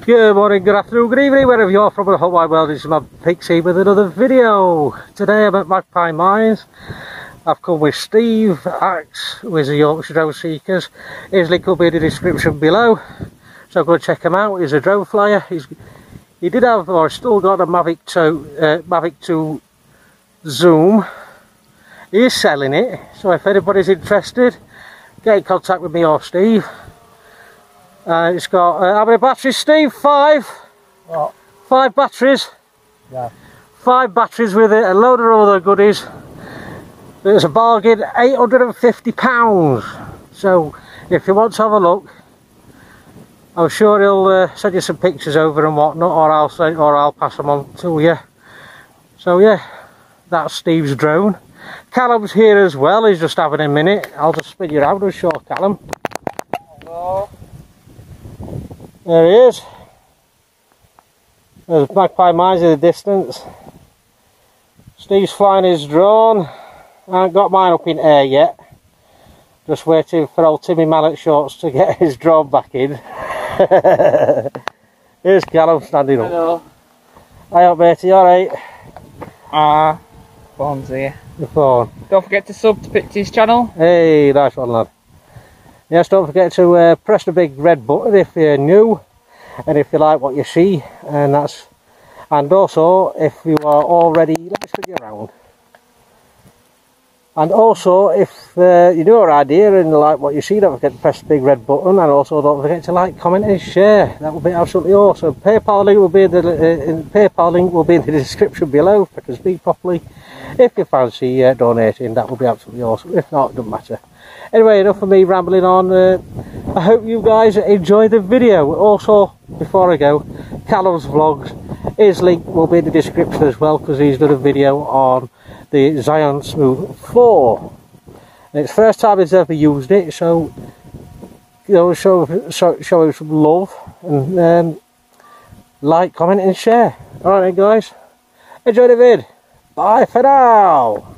Good morning, good afternoon, good evening, wherever you are from the whole wide world. It's Mavic Pixie with another video. Today I'm at Magpie Mines. I've come with Steve Axe with the Yorkshire Drone Seekers. His link will be in the description below, so go check him out. He's a drone flyer. He did have, or still got, a Mavic 2 Zoom. He is selling it, so if anybody's interested, get in contact with me or Steve. It's got, how many batteries, Steve? 5? What? 5 batteries? Yeah. 5 batteries with it, a load of other goodies. It's a bargain, £850. So, if you want to have a look, I'm sure he'll send you some pictures over and whatnot, or I'll pass them on to you. So yeah, that's Steve's drone. Callum's here as well, he's just having a minute. I'll just spin you around and show Callum. Hello. There he is. There's Magpie Mines in the distance. Steve's flying his drone. I haven't got mine up in air yet. Just waiting for old Timmy Mallet Shorts to get his drone back in. Here's Callum standing up. Hello. Hi up matey, alright? Phone's here. Your phone. Don't forget to sub to Pixie's channel. Hey, nice one lad. Yes, don't forget to press the big red button if you're new and if you like what you see, and also if you are already, let me spin you around. And also if you know our idea and like what you see, don't forget to press the big red button, and also don't forget to like, comment and share. That would be absolutely awesome. PayPal link will be in the description below if I can speak properly. If you fancy donating, that would be absolutely awesome. If not, it doesn't matter. Anyway, enough of me rambling on. I hope you guys enjoy the video. Also, before I go, Callumvlogs, his link will be in the description as well, because he's done a video on the Smule 4. And it's the first time he's ever used it, so you know, show him some love and like, comment and share. Alright then guys, enjoy the vid. Bye for now.